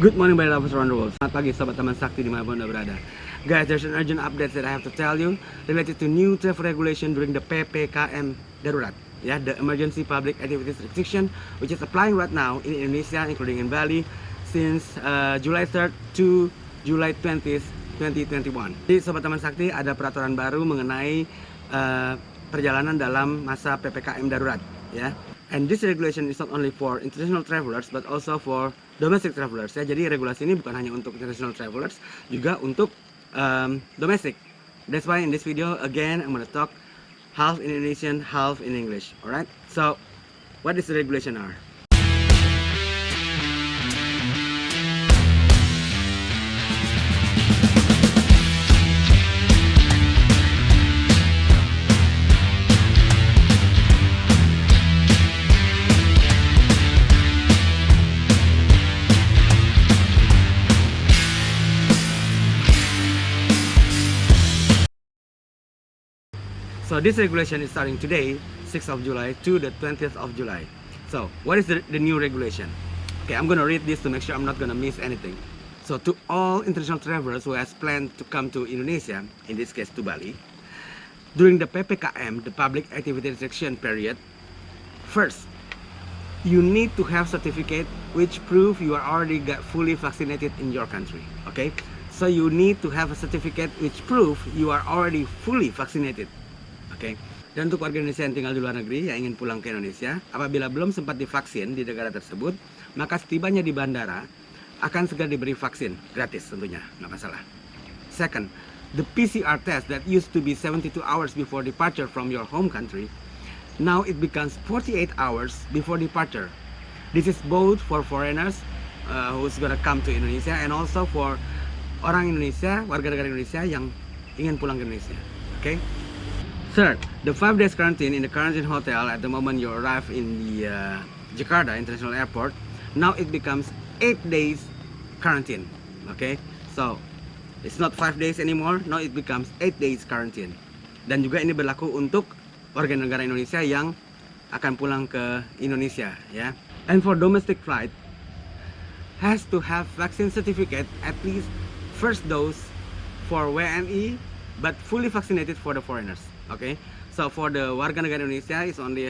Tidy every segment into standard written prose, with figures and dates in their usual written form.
Good morning, Bali lovers around the world. Selamat pagi, sobat teman sakti dimanapun Anda berada. Guys, there's an urgent update that I have to tell you related to new travel regulation during the PPKM darurat. Yeah, the emergency public activities restriction, which is applying right now in Indonesia, including in Bali, since July 3rd to July 20th, 2021. Jadi, sobat teman sakti, ada peraturan baru mengenai perjalanan dalam masa PPKM darurat. Ya. And this regulation is not only for international travelers but also for domestic travelers ya. Jadi regulasi ini bukan hanya untuk international travelers, juga untuk domestic. That's why in this video again I'm gonna talk half in Indonesian, half in English. Alright? So what is the regulation are? So this regulation is starting today, 6th of July to the 20th of July. So what is the new regulation? Okay, I'm gonna read this to make sure I'm not gonna miss anything. So to all international travelers who has planned to come to Indonesia, in this case to Bali, during the PPKM, the public activity restriction period, first, you need to have certificate which prove you are already got fully vaccinated in your country. Okay, so you need to have a certificate which prove you are already fully vaccinated. Oke. Dan untuk warga Indonesia yang tinggal di luar negeri yang ingin pulang ke Indonesia, apabila belum sempat divaksin di negara tersebut, maka setibanya di bandara akan segera diberi vaksin gratis tentunya, nggak masalah. Second, the PCR test that used to be 72 hours before departure from your home country, now it becomes 48 hours before departure. This is both for foreigners who's gonna come to Indonesia and also for orang Indonesia, warga negara Indonesia yang ingin pulang ke Indonesia. Oke? Third, the 5 days quarantine in the quarantine hotel at the moment you arrive in the Jakarta International Airport, now it becomes 8 days quarantine. Okay, so it's not 5 days anymore, now it becomes 8 days quarantine. Dan juga ini berlaku untuk warga negara Indonesia yang akan pulang ke Indonesia, ya. And for domestic flight, has to have vaccine certificate at least first dose for WNI, but fully vaccinated for the foreigners. Okay, so for the warga negara Indonesia is only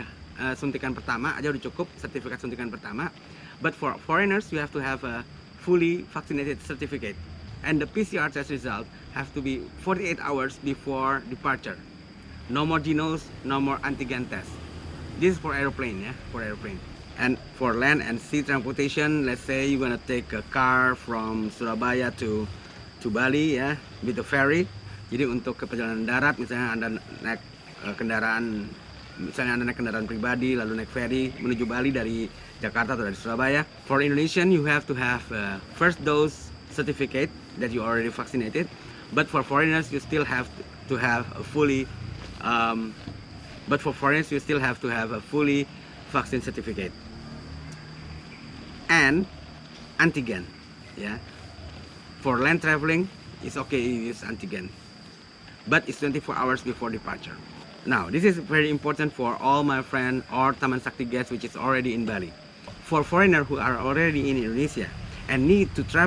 suntikan pertama aja udah cukup, sertifikat suntikan pertama. But for foreigners you have to have a fully vaccinated certificate, and the PCR test result have to be 48 hours before departure. No more genos, no more antigen test. This is for airplane, yeah, for airplane. And for land and sea transportation, let's say you're gonna take a car from Surabaya to Bali, ya, with the ferry. Jadi untuk ke perjalanan darat, misalnya Anda naik kendaraan pribadi, lalu naik ferry menuju Bali dari Jakarta atau dari Surabaya. For Indonesian, you have to have first dose certificate that you already vaccinated. But for foreigners, you still have to have a fully vaccine certificate and antigen. Yeah. For land traveling, it's okay you use antigen, but it's 24 hours before departure. Now, this is very important for all my friend or Taman Sakti guests which is already in Bali. For foreigners who are already in Indonesia and need to do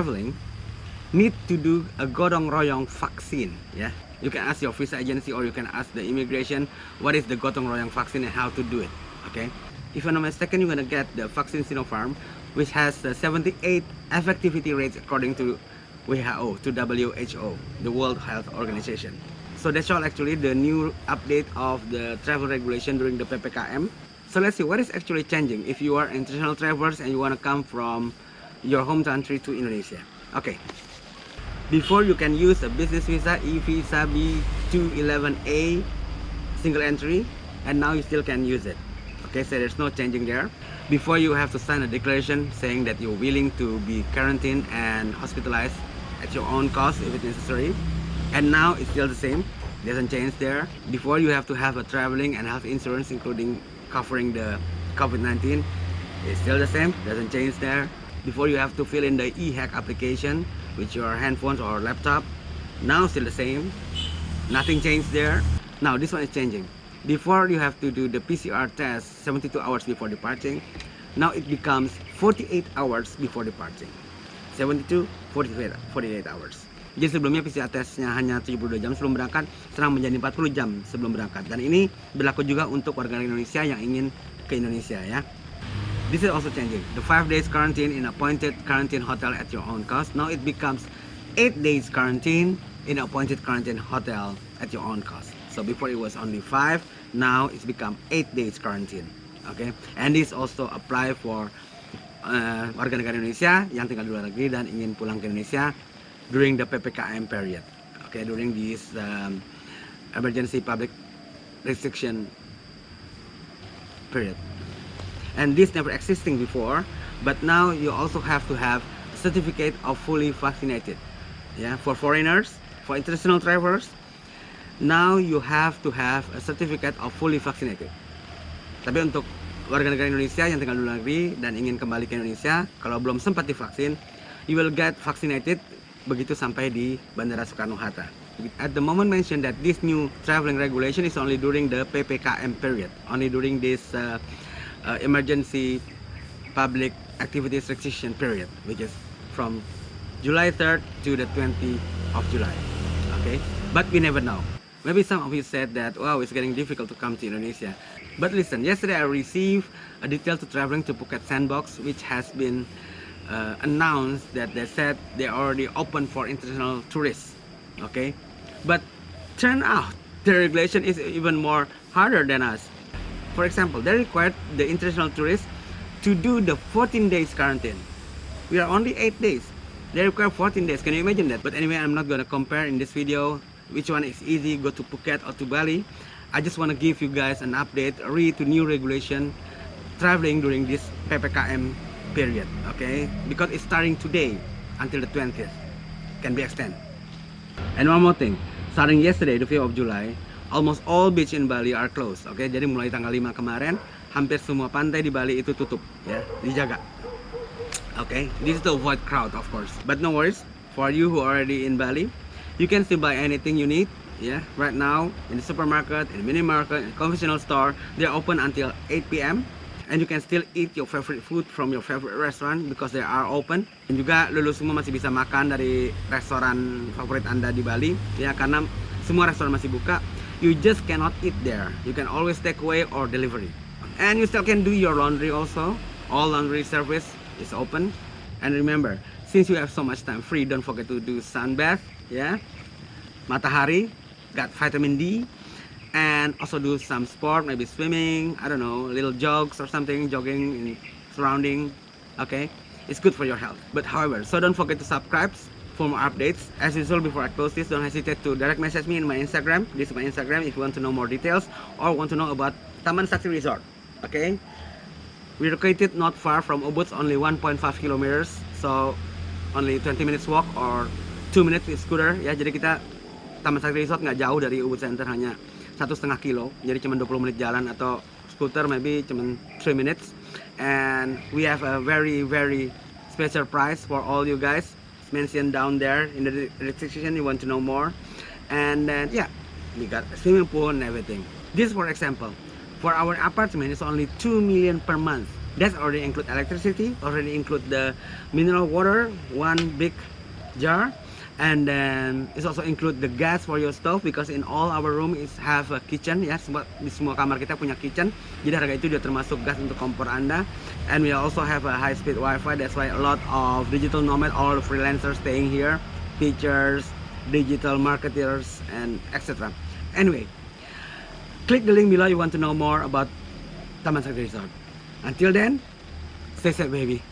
a gotong royong vaccine. Yeah, you can ask your visa agency or you can ask the immigration what is the gotong royong vaccine and how to do it. Okay, if I'm not mistaken, you're gonna get the vaccine Sinopharm, which has 78 effectivity rates according to WHO, to WHO, the World Health Organization. So that's all actually the new update of the travel regulation during the PPKM. So let's see what is actually changing if you are international travelers and you want to come from your home country to Indonesia. Okay, before you can use a business visa, e-visa B211A single entry, and now you still can use it. Okay, so there's no changing there. Before you have to sign a declaration saying that you're willing to be quarantined and hospitalized at your own cost if it's necessary. And now it's still the same, doesn't change there. Before you have to have a traveling and health insurance including covering the COVID-19, it's still the same, doesn't change there. Before you have to fill in the e-hack application with your handphones or laptop, now still the same, nothing changed there. Now this one is changing. Before you have to do the PCR test 72 hours before departing, now it becomes 48 hours before departing. 72 48 hours. Jadi sebelumnya PCR testnya hanya 72 jam sebelum berangkat, sekarang menjadi 40 jam sebelum berangkat. Dan ini berlaku juga untuk warga Indonesia yang ingin ke Indonesia ya. This is also changing. The 5 days quarantine in appointed quarantine hotel at your own cost. Now it becomes 8 days quarantine in appointed quarantine hotel at your own cost. So before it was only 5, now it's become 8 days quarantine. Okay, and this also apply for warga negara Indonesia yang tinggal di luar negeri dan ingin pulang ke Indonesia during the PPKM period. Okay, during this emergency public restriction period. And this never existing before, but now you also have to have a certificate of fully vaccinated. Yeah, for foreigners, for international travelers, now you have to have a certificate of fully vaccinated. Tapi untuk warga negara Indonesia yang tinggal di luar negeri dan ingin kembali ke Indonesia, kalau belum sempat divaksin, you will get vaccinated begitu sampai di Bandara Soekarno-Hatta. At the moment mentioned that this new traveling regulation is only during the PPKM period, only during this emergency public activity restriction period, which is from July 3rd to the 20th of July. Okay, but we never know. Maybe some of you said that, wow, it's getting difficult to come to Indonesia. But listen, yesterday I received a detail to traveling to Phuket Sandbox, which has been announced that they said they already open for international tourists. Okay, but turn out the regulation is even more harder than us. For example, they required the international tourists to do the 14 days quarantine. We are only 8 days. They require 14 days. Can you imagine that? But anyway, I'm not going to compare in this video which one is easy, go to Phuket or to Bali. I just want to give you guys an update, read to new regulation traveling during this PPKM period, okay? Because it's starting today until the 20th, can be extended. And one more thing, starting yesterday, the 5th of July, almost all beach in Bali are closed, okay? Jadi mulai tanggal 5 kemarin, hampir semua pantai di Bali itu tutup, ya, dijaga. Okay, this is to avoid crowd, of course. But no worries, for you who are already in Bali, you can still buy anything you need. Yeah, right now in the supermarket, in the mini market, in the conventional store, they're open until 8 p.m. and you can still eat your favorite food from your favorite restaurant because they are open. Dan juga lulu semua masih bisa makan dari restoran favorit Anda di Bali, ya, karena semua restoran masih buka. You just cannot eat there. You can always take away or delivery. And you still can do your laundry also. All laundry service is open. And remember, since you have so much time free, don't forget to do sunbath, yeah, matahari, got vitamin D, and also do some sport, maybe swimming, I don't know, little jogs or something, jogging in surrounding. Okay, it's good for your health. But however, so don't forget to subscribe for more updates. As usual, before I close this, don't hesitate to direct message me in my Instagram. This is my Instagram if you want to know more details or want to know about Taman Sakti Resort. Okay, we're located not far from Ubud, only 1.5 kilometers, so only 20 minutes walk or 2 minutes with scooter. Ya, jadi kita Taman Sakti Resort nggak jauh dari Ubud Center, hanya 1,5 kilo, jadi cuma 20 menit jalan, atau scooter maybe cuma 3 minutes. And we have a very special price for all you guys. It's mentioned down there in the description. You want to know more, and then yeah, we got a swimming pool and everything. This, for example, for our apartment is only 2 million per month. That's already include electricity, already include the mineral water, one big jar. And then it's also include the gas for your stove, because in all our room is have a kitchen, ya, di semua kamar kita punya kitchen. Jadi harga itu dia termasuk gas untuk kompor Anda. And we also have a high speed Wi-Fi. That's why a lot of digital nomad, all freelancers staying here, teachers, digital marketers, and etc. Anyway, click the link below you want to know more about Taman Sakti Resort. Until then, stay safe, baby.